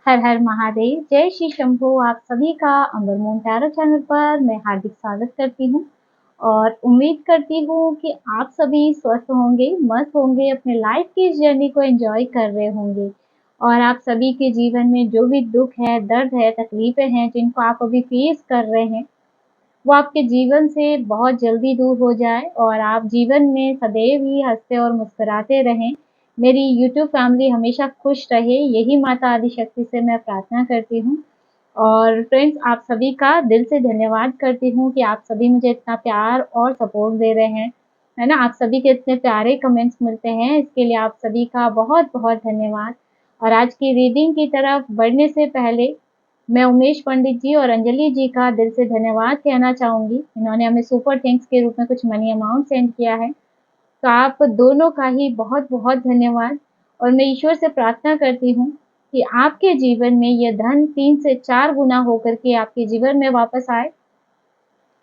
हर हर महादेव, जय श्री शंभू। आप सभी का अमर मून टैरो चैनल पर मैं हार्दिक स्वागत करती हूँ और उम्मीद करती हूँ कि आप सभी स्वस्थ होंगे, मस्त होंगे, अपने लाइफ की इस जर्नी को एंजॉय कर रहे होंगे और आप सभी के जीवन में जो भी दुख है, दर्द है, तकलीफें हैं जिनको आप अभी फेस कर रहे हैं, वो आपके जीवन से बहुत जल्दी दूर हो जाए और आप जीवन में सदैव ही हँसते और मुस्कुराते रहें। मेरी यूट्यूब फैमिली हमेशा खुश रहे, यही माता आदिशक्ति से मैं प्रार्थना करती हूँ। और फ्रेंड्स, आप सभी का दिल से धन्यवाद करती हूँ कि आप सभी मुझे इतना प्यार और सपोर्ट दे रहे हैं, है ना? आप सभी के इतने प्यारे कमेंट्स मिलते हैं, इसके लिए आप सभी का बहुत-बहुत धन्यवाद। और आज की रीडिंग की तरफ बढ़ने से पहले मैं उमेश पंडित जी और अंजलि जी का दिल से धन्यवाद कहना चाहूँगी। इन्होंने हमें सुपर थैंक्स के रूप में कुछ मनी अमाउंट सेंड किया है। तो आप दोनों का ही बहुत-बहुत धन्यवाद और मैं ईश्वर से प्रार्थना करती हूँ कि आपके जीवन में ये धन 3 से 4 गुना होकर के आपके जीवन में वापस आए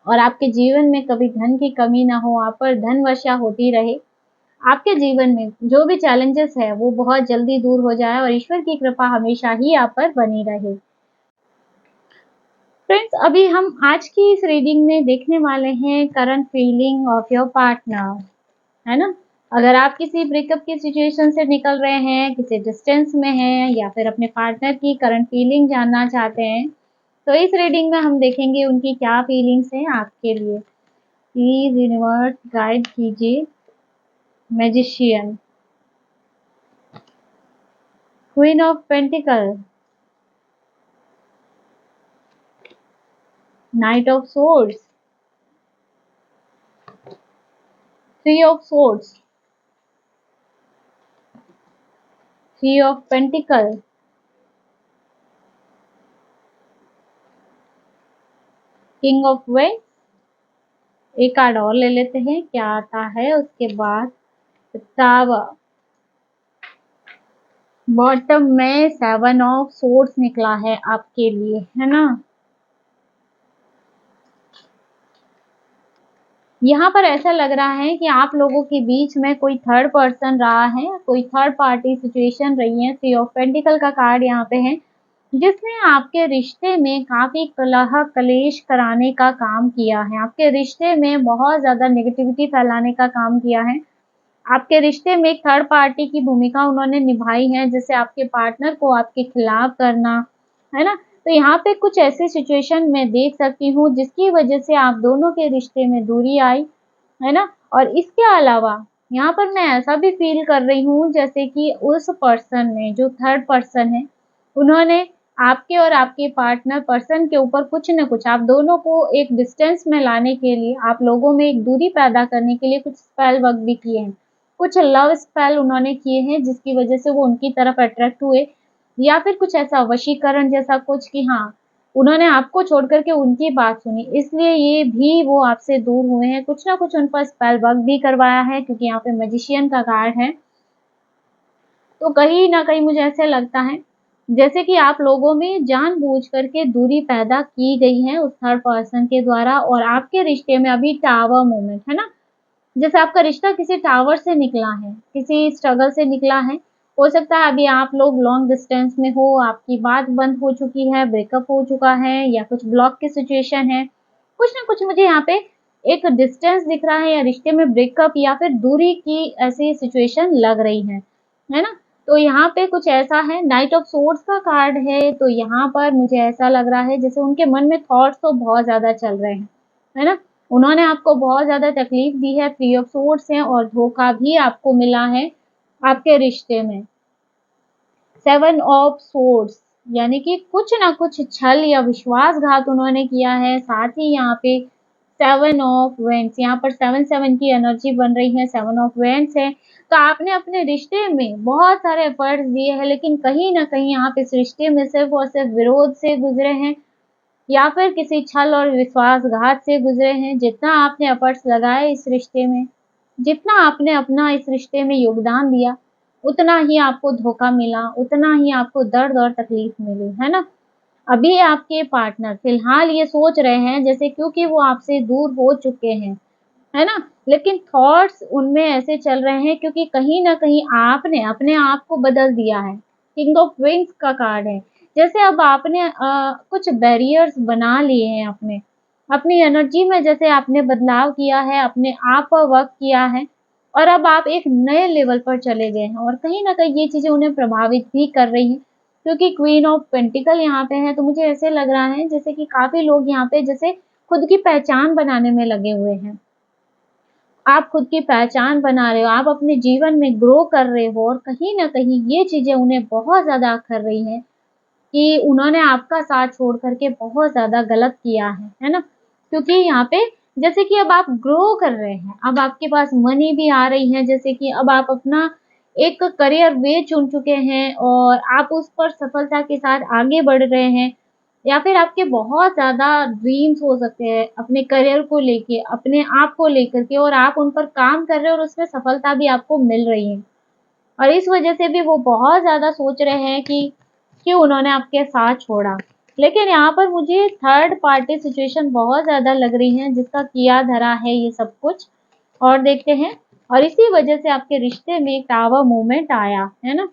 और आपके जीवन में कभी धन की कमी ना हो, आप पर धन वर्षा होती रहे। आपके जीवन में जो भी चैलेंजेस है वो बहुत जल्दी दूर हो जाए और ईश्वर की कृपा हमेशा ही आप पर बनी रहे। फ्रेंड्स, अभी हम आज की इस रीडिंग में देखने वाले हैं current feeling of your partner, है ना? अगर आप किसी ब्रेकअप की सिचुएशन से निकल रहे हैं, किसी डिस्टेंस में हैं या फिर अपने पार्टनर की करंट फीलिंग जानना चाहते हैं, तो इस रीडिंग में हम देखेंगे उनकी क्या फीलिंग्स हैं आपके लिए। प्लीज यूनिवर्स गाइड कीजिए। Magician, queen of pentacle, knight of swords, three of swords, three of pentacle, king of wands. एक कार्ड और ले लेते हैं, क्या आता है उसके बाद। टावर, बॉटम में 7 ऑफ सोर्ड्स निकला है आपके लिए, है ना? यहाँ पर ऐसा लग रहा है कि आप लोगों के बीच में कोई थर्ड पर्सन रहा है, कोई थर्ड पार्टी सिचुएशन रही है। थ्री ऑफ पेंटिकल का कार्ड यहाँ पे है, जिसने आपके रिश्ते में काफी कलह कलेश कराने का काम किया है, आपके रिश्ते में बहुत ज्यादा नेगेटिविटी फैलाने का काम किया है। आपके रिश्ते में एक थर्ड पार्टी की भूमिका उन्होंने निभाई है, जैसे आपके पार्टनर को आपके खिलाफ करना, है ना? तो यहाँ पे कुछ ऐसी सिचुएशन मैं देख सकती हूँ जिसकी वजह से आप दोनों के रिश्ते में दूरी आई, है ना? और इसके अलावा यहाँ पर मैं ऐसा भी फील कर रही हूँ जैसे कि उस पर्सन ने, जो थर्ड पर्सन है, उन्होंने आपके और आपके पार्टनर पर्सन के ऊपर कुछ न कुछ, आप दोनों को एक डिस्टेंस में लाने के लिए, आप लोगों में एक दूरी पैदा करने के लिए कुछ स्पेल वर्क भी किए हैं। कुछ लव स्पेल उन्होंने किए हैं जिसकी वजह से वो उनकी तरफ अट्रैक्ट हुए, या फिर कुछ ऐसा वशीकरण जैसा कुछ कि हाँ, उन्होंने आपको छोड़ कर के उनकी बात सुनी, इसलिए ये भी वो आपसे दूर हुए हैं। कुछ ना कुछ उन पर स्पेल वर्क भी करवाया है, क्योंकि यहाँ पे मैजिशियन का कार्ड है। तो कहीं न कहीं मुझे ऐसे लगता है जैसे कि आप लोगों में जानबूझ कर के दूरी पैदा की गई है उस थर्ड पर्सन के द्वारा और आपके रिश्ते में अभी टावर मोमेंट, है ना? जैसे आपका रिश्ता किसी टावर से निकला है, किसी स्ट्रगल से निकला है। हो सकता है अभी आप लोग लॉन्ग डिस्टेंस में हो, आपकी बात बंद हो चुकी है, ब्रेकअप हो चुका है या कुछ ब्लॉक की सिचुएशन है। कुछ ना कुछ मुझे यहाँ पे एक डिस्टेंस दिख रहा है या रिश्ते में ब्रेकअप या फिर दूरी की ऐसी सिचुएशन लग रही है ना? तो यहाँ पे कुछ ऐसा है, नाइट ऑफ सोर्ड्स का कार्ड है, तो यहाँ पर मुझे ऐसा लग रहा है जैसे उनके मन में थॉट्स तो बहुत ज़्यादा चल रहे हैं, है ना? उन्होंने आपको बहुत ज़्यादा तकलीफ दी है, थ्री ऑफ सोर्ड्स है और धोखा भी आपको मिला है आपके रिश्ते में। 7 ऑफ सोर्ड्स, यानी कि कुछ ना कुछ छल या विश्वासघात उन्होंने किया है। साथ ही यहाँ पे 7 ऑफ वेंट्स, यहाँ पर 7-7 की एनर्जी बन रही है, 7 ऑफ वेंट्स है। तो आपने अपने रिश्ते में बहुत सारे एफर्ट्स दिए हैं, लेकिन कहीं न कहीं आप इस रिश्ते में सिर्फ़ और सिर्फ़ विरोध से गुज़रे हैं या फिर किसी छल और विश्वासघात से गुज़रे हैं। जितना आपने एफर्ट्स लगाए इस रिश्ते में, जितना आपने अपना इस रिश्ते में योगदान दिया, उतना ही आपको धोखा मिला, उतना ही आपको दर्द और तकलीफ मिली, है ना? अभी आपके पार्टनर फिलहाल ये सोच रहे हैं जैसे, क्योंकि वो आपसे दूर हो चुके हैं, है ना? लेकिन थॉट्स उनमें ऐसे चल रहे हैं क्योंकि कहीं न कहीं आपने अपने आप को बदल दिया है। किंग ऑफ विंड्स का कार्ड है। जैसे अब आपने कुछ बैरियर्स बना लिए हैं अपनी एनर्जी में, जैसे आपने बदलाव किया है, अपने आप पर वर्क किया है और अब आप एक नए लेवल पर चले गए हैं और कहीं न कहीं ये चीज़ें उन्हें प्रभावित भी कर रही हैं। क्योंकि क्वीन ऑफ पेंटिकल यहाँ पे है, तो मुझे ऐसे लग रहा है जैसे कि काफ़ी लोग यहाँ पे जैसे खुद की पहचान बनाने में लगे हुए हैं। आप खुद की पहचान बना रहे हो, आप अपने जीवन में ग्रो कर रहे हो और कहीं न कहीं ये चीज़ें उन्हें बहुत ज़्यादा अखर रही हैं कि उन्होंने आपका साथ छोड़ कर के बहुत ज़्यादा गलत किया है ना? क्योंकि यहाँ पे जैसे कि अब आप ग्रो कर रहे हैं, अब आपके पास मनी भी आ रही है, जैसे कि अब आप अपना एक करियर वे चुन चुके हैं और आप उस पर सफलता के साथ आगे बढ़ रहे हैं या फिर आपके बहुत ज़्यादा ड्रीम्स हो सकते हैं अपने करियर को लेके, अपने आप को लेकर के और आप उन पर काम कर रहे हो और उसमें सफलता भी आपको मिल रही है। और इस वजह से भी वो बहुत ज़्यादा सोच रहे हैं कि क्यों उन्होंने आपके साथ छोड़ा। लेकिन यहाँ पर मुझे थर्ड पार्टी सिचुएशन बहुत ज़्यादा लग रही है जिसका किया धरा है ये सब कुछ और देखते हैं। और इसी वजह से आपके रिश्ते में एक टावर मूवमेंट आया, है ना?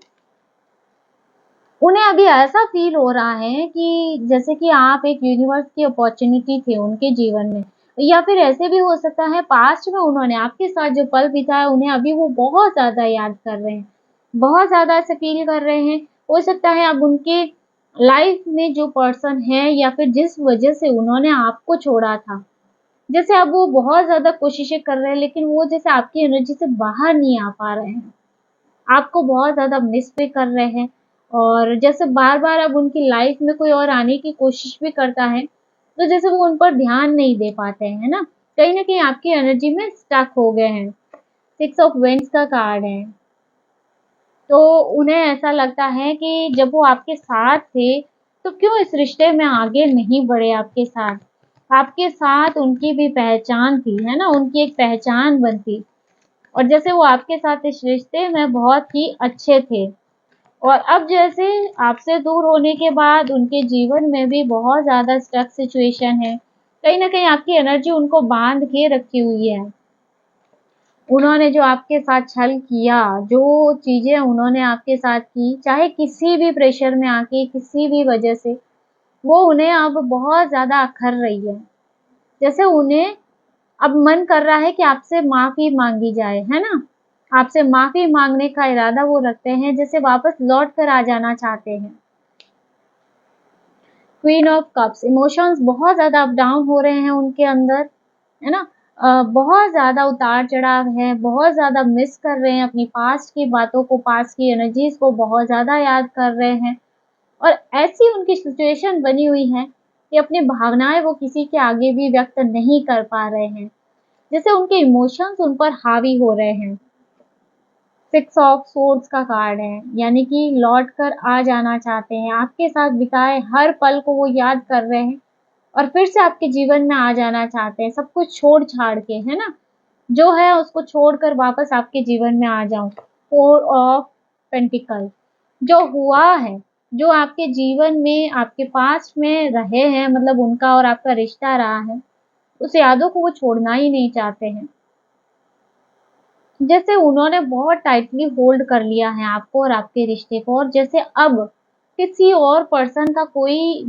उन्हें अभी ऐसा फ़ील हो रहा है कि जैसे कि आप एक यूनिवर्स की अपॉर्च्युनिटी थे उनके जीवन में या फिर ऐसे भी हो सकता है पास्ट में उन्होंने आपके साथ जो पल बिताया उन्हें अभी वो बहुत ज़्यादा याद कर रहे हैं। बहुत ज़्यादा ऐसे फ़ील कर रहे हैं। हो सकता है अब उनके लाइफ़ में जो पर्सन है या फिर जिस वज़ह से उन्होंने आपको छोड़ा था, जैसे अब वो बहुत ज़्यादा कोशिशें कर रहे हैं लेकिन वो जैसे आपकी एनर्जी से बाहर नहीं आ पा रहे हैं। आपको बहुत ज़्यादा मिस भी कर रहे हैं और जैसे बार-बार अब उनकी लाइफ़ में कोई और आने की कोशिश भी करता है, तो जैसे वो उन पर ध्यान नहीं दे पाते हैं, है ना? कहीं न कहीं आपकी एनर्जी में स्टक हो गए हैं। 6 ऑफ वेंड्स का कार्ड है। तो उन्हें ऐसा लगता है कि जब वो आपके साथ थे, तो क्यों इस रिश्ते में आगे नहीं बढ़े आपके साथ? आपके साथ उनकी भी पहचान थी, है ना? उनकी एक पहचान बनती और जैसे वो आपके साथ इस रिश्ते में बहुत ही अच्छे थे और अब जैसे आपसे दूर होने के बाद उनके जीवन में भी बहुत ज़्यादा स्टक सिचुएशन है। कहीं न कहीं आपकी एनर्जी उनको बाँध के रखी हुई है। उन्होंने जो आपके साथ छल किया, जो चीज़ें उन्होंने आपके साथ की, चाहे किसी भी प्रेशर में आके, किसी भी वजह से, वो उन्हें अब बहुत ज़्यादा अखर रही है। जैसे उन्हें अब मन कर रहा है कि आपसे माफ़ी माँगी जाए, है ना? आपसे माफ़ी माँगने का इरादा वो रखते हैं, जैसे वापस लौट कर आ जाना चाहते हैं। क्वीन ऑफ कप्स, इमोशंस बहुत ज़्यादा अप डाउन हो रहे हैं उनके अंदर, है ना? बहुत ज़्यादा उतार-चढ़ाव है, बहुत ज़्यादा मिस कर रहे हैं अपनी पास्ट की बातों को, पास्ट की एनर्जीज़ को बहुत ज़्यादा याद कर रहे हैं और ऐसी उनकी सिचुएशन बनी हुई है कि अपनी भावनाएँ वो किसी के आगे भी व्यक्त नहीं कर पा रहे हैं। जैसे उनके इमोशंस उन पर हावी हो रहे हैं। 6 ऑफ सोर्ड्स का कार्ड है, यानी कि लौट कर आ जाना चाहते हैं, आपके साथ बिताए हर पल को वो याद कर रहे हैं और फिर से आपके जीवन में आ जाना चाहते हैं, सब कुछ छोड़-छाड़ के, है ना? जो है उसको छोड़कर वापस आपके जीवन में आ जाऊँ। 4 ऑफ पेंटिकल, जो हुआ है, जो आपके जीवन में, आपके पास्ट में रहे हैं मतलब उनका और आपका रिश्ता रहा है, उस यादों को वो छोड़ना ही नहीं चाहते हैं। जैसे उन्होंने बहुत टाइटली होल्ड कर लिया है आपको और आपके रिश्ते को और जैसे अब किसी और पर्सन का कोई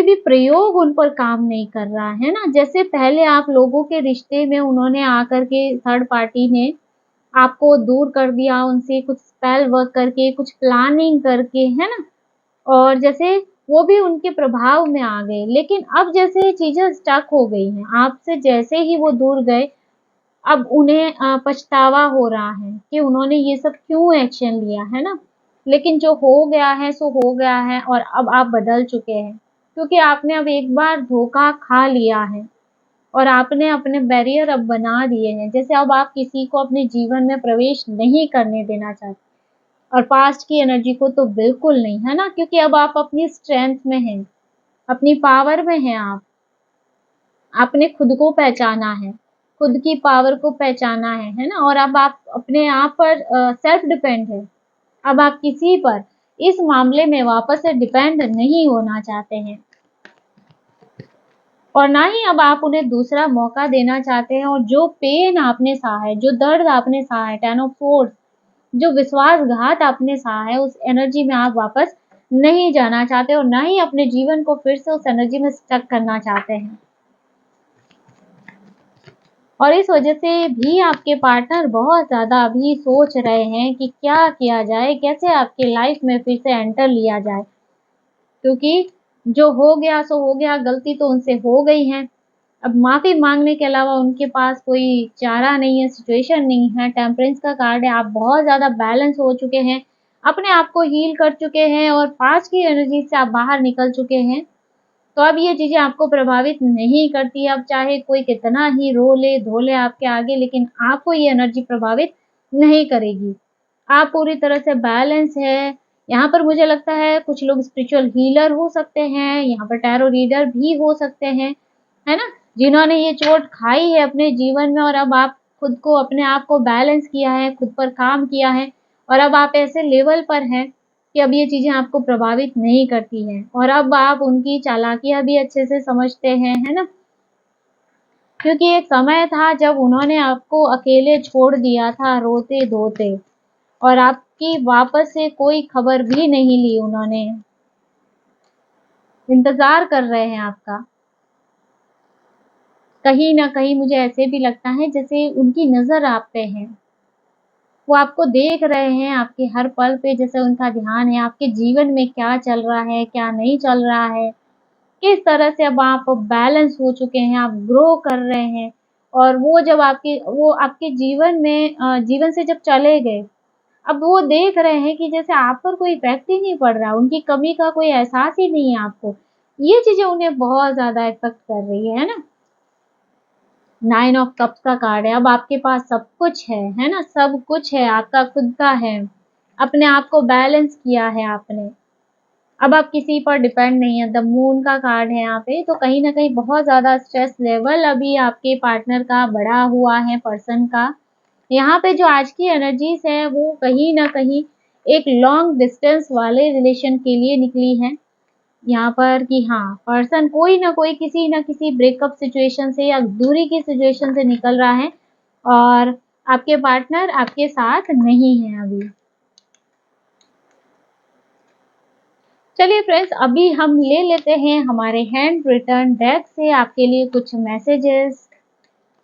भी प्रयोग उन पर काम नहीं कर रहा है ना? जैसे पहले आप लोगों के रिश्ते में उन्होंने आकर के थर्ड पार्टी ने आपको दूर कर दिया उनसे कुछ स्पेल वर्क करके, कुछ प्लानिंग करके, है ना? और जैसे वो भी उनके प्रभाव में आ गए। लेकिन अब जैसे चीज़ें स्टक हो गई हैं, आपसे जैसे ही वो दूर गए अब उन्हें पछतावा हो रहा है कि उन्होंने ये सब क्यों एक्शन लिया, है ना? लेकिन जो हो गया है सो हो गया है और अब आप बदल चुके हैं, क्योंकि आपने अब एक बार धोखा खा लिया है और आपने अपने बैरियर अब बना दिए हैं। जैसे अब आप किसी को अपने जीवन में प्रवेश नहीं करने देना चाहते और पास्ट की एनर्जी को तो बिल्कुल नहीं, है ना? क्योंकि अब आप अपनी स्ट्रेंथ में हैं, अपनी पावर में हैं आप। आपने खुद को पहचाना है, खुद की पावर को पहचाना है ना? और अब आप अपने आप पर सेल्फ डिपेंड हैं। अब आप किसी पर इस मामले में वापस से डिपेंड नहीं होना चाहते हैं और ना ही अब आप उन्हें दूसरा मौका देना चाहते हैं और जो पेन आपने सहा है, जो दर्द आपने सहा है, 10 ऑफ सोर्ड्स जो विश्वासघात आपने सहा है, उस एनर्जी में आप वापस नहीं जाना चाहते और ना ही अपने जीवन को फिर से उस एनर्जी में स्टक करना चाहते हैं। और इस वजह से भी आपके पार्टनर बहुत ज़्यादा अभी सोच रहे हैं कि क्या किया जाए, कैसे आपकी लाइफ में फिर से एंटर लिया जाए। क्योंकि जो हो गया सो हो गया, गलती तो उनसे हो गई है। अब माफ़ी माँगने के अलावा उनके पास कोई चारा नहीं है, सिचुएशन नहीं है। टेम्परेंस का कार्ड है, आप बहुत ज़्यादा बैलेंस हो चुके हैं, अपने आप को हील कर चुके हैं और पास्ट की एनर्जी से आप बाहर निकल चुके हैं। तो अब ये चीज़ें आपको प्रभावित नहीं करती। अब चाहे कोई कितना ही रो ले, धो ले आपके आगे, लेकिन आपको ये एनर्जी प्रभावित नहीं करेगी। आप पूरी तरह से बैलेंस है। यहाँ पर मुझे लगता है कुछ लोग स्पिरिचुअल हीलर हो सकते हैं, यहाँ पर टैरो रीडर भी हो सकते हैं, है ना? जिन्होंने ये चोट खाई है अपने जीवन में और अब आप खुद को अपने आप को बैलेंस किया है, खुद पर काम किया है और अब आप ऐसे लेवल पर हैं कि अब ये चीज़ें आपको प्रभावित नहीं करती हैं और अब आप उनकी चालाकियाँ भी अच्छे से समझते हैं, है ना? क्योंकि एक समय था जब उन्होंने आपको अकेले छोड़ दिया था रोते-धोते और आपकी वापस से कोई खबर भी नहीं ली उन्होंने। इंतज़ार कर रहे हैं आपका। कहीं न कहीं मुझे ऐसे भी लगता है जैसे उनकी नज़र आप पे है। वो आपको देख रहे हैं, आपके हर पल पे जैसे उनका ध्यान है, आपके जीवन में क्या चल रहा है, क्या नहीं चल रहा है, किस तरह से अब आप बैलेंस हो चुके हैं, आप ग्रो कर रहे हैं और वो आपके जीवन में जीवन से जब चले गए, अब वो देख रहे हैं कि जैसे आप पर कोई इफ़ेक्ट ही नहीं पड़ रहा, उनकी कमी का कोई एहसास ही नहीं है आपको। ये चीज़ें उन्हें बहुत ज़्यादा इफ़ेक्ट कर रही है ना? 9 ऑफ कप्स का कार्ड है, अब आपके पास सब कुछ है ना? सब कुछ है, आपका खुद का है। अपने आप को बैलेंस किया है आपने। अब आप किसी पर डिपेंड नहीं है। द मून का कार्ड है यहाँ पे, तो कहीं न कहीं बहुत ज़्यादा स्ट्रेस लेवल अभी आपके पार्टनर का बढ़ा हुआ है, पर्सन का। यहाँ पे जो आज की एनर्जीज़ है, वो कहीं न कहीं एक लॉन्ग डिस्टेंस वाले रिलेशन के लिए निकली हैं। यहाँ पर कि हाँ, पर्सन कोई न कोई किसी न किसी ब्रेकअप सिचुएशन से या दूरी की सिचुएशन से निकल रहा है और आपके पार्टनर आपके साथ नहीं है अभी। चलिए फ्रेंड्स, अभी हम ले लेते हैं हमारे हैंड रिटन डेक से आपके लिए कुछ मैसेजेस,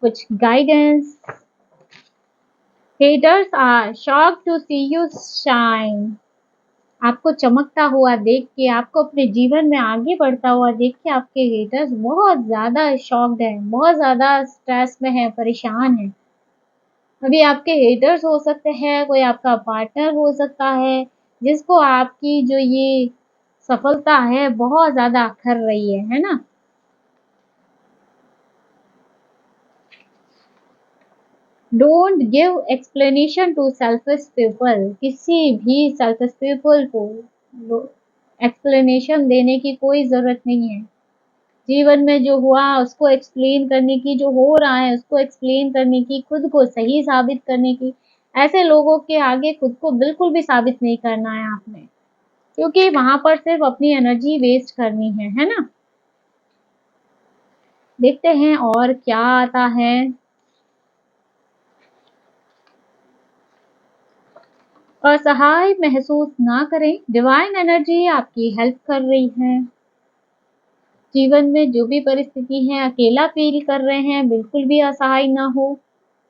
कुछ guidance. Haters are shocked to see you shine. आपको चमकता हुआ देख के, आपको अपने जीवन में आगे बढ़ता हुआ देख के आपके हेटर्स बहुत ज़्यादा शॉक्ड हैं, बहुत ज़्यादा स्ट्रेस में हैं, परेशान हैं। अभी आपके हेटर्स हो सकते हैं, कोई आपका पार्टनर हो सकता है, जिसको आपकी जो ये सफलता है बहुत ज़्यादा अखर रही है ना? Don't give explanation to selfish people. किसी भी सेल्फिश पीपल को एक्सप्लेनेशन देने की कोई ज़रूरत नहीं है। जीवन में जो हुआ उसको एक्सप्लेन करने की, जो हो रहा है उसको एक्सप्लेन करने की, खुद को सही साबित करने की, ऐसे लोगों के आगे खुद को बिल्कुल भी साबित नहीं करना है आपने, क्योंकि वहाँ पर सिर्फ अपनी एनर्जी वेस्ट करनी है ना? देखते हैं और क्या आता है। असहाय महसूस ना करें, डिवाइन एनर्जी आपकी हेल्प कर रही है। जीवन में जो भी परिस्थिति है, अकेला फील कर रहे हैं, बिल्कुल भी असहाय ना हो।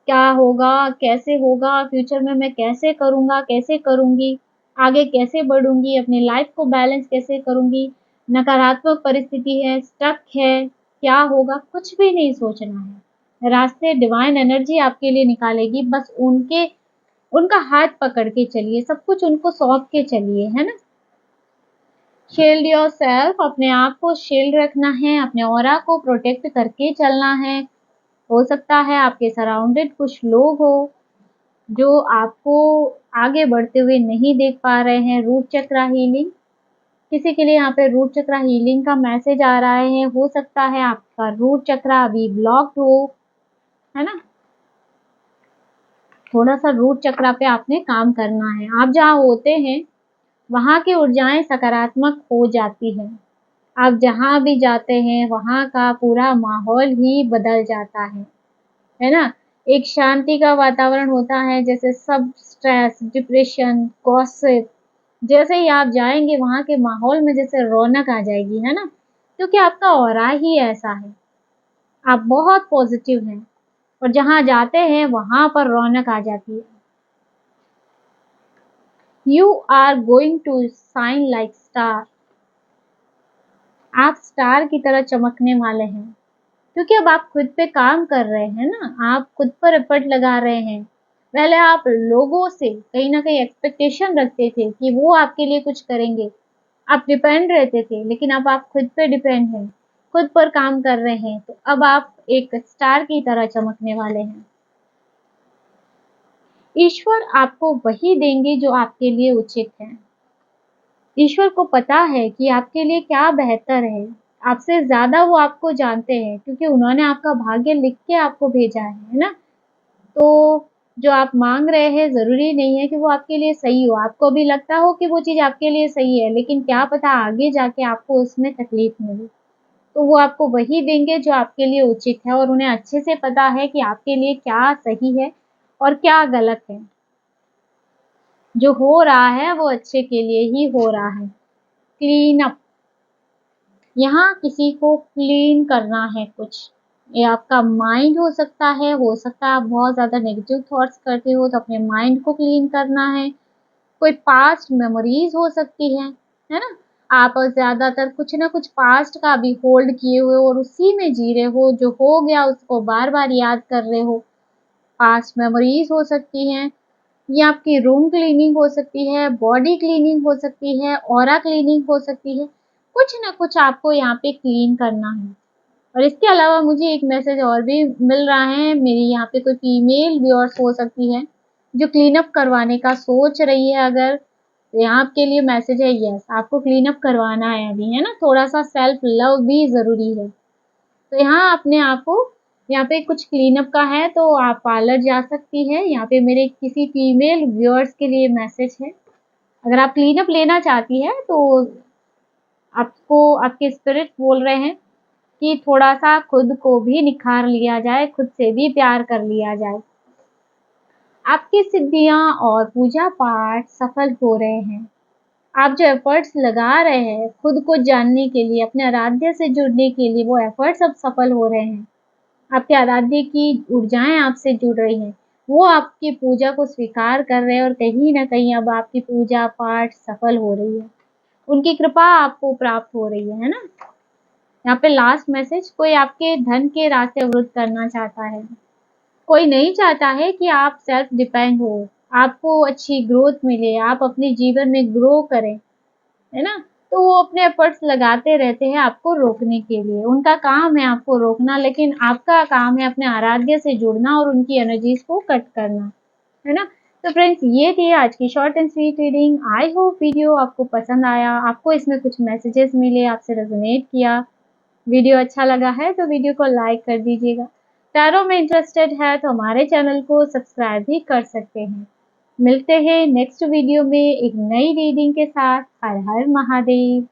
क्या होगा, कैसे होगा, फ्यूचर में मैं कैसे करूँगा, कैसे करूँगी, आगे कैसे बढ़ूँगी, अपनी लाइफ़ को बैलेंस कैसे करूँगी, नकारात्मक परिस्थिति है, स्टक है, क्या होगा, कुछ भी नहीं सोचना है। रास्ते डिवाइन एनर्जी आपके लिए निकालेगी, बस उनका हाथ पकड़ के चलिए, सब कुछ उनको सौंप के चलिए, है ना? शील्ड योरसेल्फ, अपने आप को शील्ड रखना है, अपने ऑरा को प्रोटेक्ट करके चलना है। हो सकता है आपके सराउंडेड कुछ लोग हो जो आपको आगे बढ़ते हुए नहीं देख पा रहे हैं। रूट चक्रा हीलिंग, किसी के लिए यहाँ पे रूट चक्रा हीलिंग का मैसेज आ रहा है। हो सकता है आपका रूट चक्रा अभी ब्लॉक्ड हो, है ना? थोड़ा सा रूट चक्रा पे आपने काम करना है। आप जहाँ होते हैं वहाँ की ऊर्जाएं सकारात्मक हो जाती हैं। आप जहाँ भी जाते हैं वहाँ का पूरा माहौल ही बदल जाता है ना? एक शांति का वातावरण होता है, जैसे सब स्ट्रेस, डिप्रेशन, गॉसिप, जैसे ही आप जाएँगे वहाँ के माहौल में जैसे रौनक आ जाएगी, है ना? क्योंकि आपका ऑरा ही ऐसा है, आप बहुत पॉज़िटिव हैं और जहाँ जाते हैं वहाँ पर रौनक आ जाती है। You are going to shine like star. आप स्टार की तरह चमकने वाले हैं, क्योंकि अब आप खुद पे काम कर रहे हैं ना, आप खुद पर एफर्ट लगा रहे हैं। पहले आप लोगों से कहीं न कहीं एक्सपेक्टेशन रखते थे कि वो आपके लिए कुछ करेंगे। आप डिपेंड रहते थे, लेकिन अब आप खुद पे डिपेंड हैं, खुद पर काम कर रहे हैं, तो अब आप एक स्टार की तरह चमकने वाले हैं। ईश्वर आपको वही देंगे जो आपके लिए उचित है। ईश्वर को पता है कि आपके लिए क्या बेहतर है। आपसे ज़्यादा वो आपको जानते हैं, क्योंकि उन्होंने आपका भाग्य लिख के आपको भेजा है ना? तो जो आप माँग रहे हैं ज़रूरी नहीं है कि वो आपके लिए सही हो। आपको भी लगता हो कि वो चीज़ आपके लिए सही है, लेकिन क्या पता आगे जाके आपको उसमें तकलीफ़ मिले। तो वो आपको वही देंगे जो आपके लिए उचित है, और उन्हें अच्छे से पता है कि आपके लिए क्या सही है और क्या गलत है। जो हो रहा है वो अच्छे के लिए ही हो रहा है। क्लीन अप, यहाँ किसी को क्लीन करना है कुछ। ये आपका माइंड हो सकता है आप बहुत ज़्यादा नेगेटिव थॉट्स करते हो, तो अपने माइंड को क्लीन करना है। कोई पास्ट मेमोरीज़ हो सकती हैं, है ना? आप ज़्यादातर कुछ ना कुछ पास्ट का अभी होल्ड किए हुए हो और उसी में जी रहे हो, जो हो गया उसको बार-बार याद कर रहे हो। पास्ट मेमोरीज़ हो सकती हैं, ये आपकी रूम क्लीनिंग हो सकती है, बॉडी क्लीनिंग हो सकती है, ऑरा क्लीनिंग हो सकती है। कुछ ना कुछ आपको यहाँ पे क्लीन करना है। और इसके अलावा मुझे एक मैसेज और भी मिल रहा है, मेरी यहाँ पे कोई फीमेल व्यूअर्स हो सकती है, जो क्लीन अप करवाने का सोच रही है अगर, तो यहाँ आपके लिए मैसेज है यस, आपको क्लीन अप करवाना है अभी, है ना? थोड़ा-सा सेल्फ लव भी ज़रूरी है। तो यहाँ अपने आप को, यहाँ पे कुछ क्लीनअप का है तो आप पार्लर जा सकती हैं। यहाँ पे मेरे किसी फीमेल व्यूअर्स के लिए मैसेज है। अगर आप क्लीनअप लेना चाहती हैं तो आपको आपके स्पिरिट बोल रहे हैं कि थोड़ा-सा खुद को भी निखार लिया जाए, खुद से भी प्यार कर लिया जाए। आपकी सिद्धियाँ और पूजा-पाठ सफल हो रहे हैं। आप जो एफर्ट्स लगा रहे हैं खुद को जानने के लिए, अपने आराध्य से जुड़ने के लिए, वो एफर्ट्स अब सफल हो रहे हैं। आपके आराध्य की ऊर्जाएँ आपसे जुड़ रही हैं। वो आपकी पूजा को स्वीकार कर रहे हैं और कहीं न कहीं अब आपकी पूजा-पाठ सफल हो रही है। उनकी कृपा आपको प्राप्त हो रही है ना? यहाँ पे लास्ट मैसेज, कोई आपके धन के रास्ते अवरुद्ध करना चाहता है। कोई नहीं चाहता है कि आप सेल्फ डिपेंड हो, आपको अच्छी ग्रोथ मिले, आप अपने जीवन में ग्रो करें। है ना? तो वो अपने एफर्ट्स लगाते रहते हैं आपको रोकने के लिए। उनका काम है आपको रोकना, लेकिन आपका काम है अपने आराध्य से जुड़ना और उनकी एनर्जीज़ को कट करना। है ना? तो फ्रेंड्स, ये थी आज की short and sweet reading. I hope video आपको पसंद आया, आपको इसमें कुछ मैसेजेस मिले, आपसे रेज़ोनेट किया। वीडियो अच्छा लगा है तो वीडियो को लाइक कर दीजिएगा। टैरो में इंटरेस्टेड है तो हमारे चैनल को सब्सक्राइब भी कर सकते हैं। मिलते हैं नेक्स्ट वीडियो में एक नई रीडिंग के साथ। हर हर महादेव।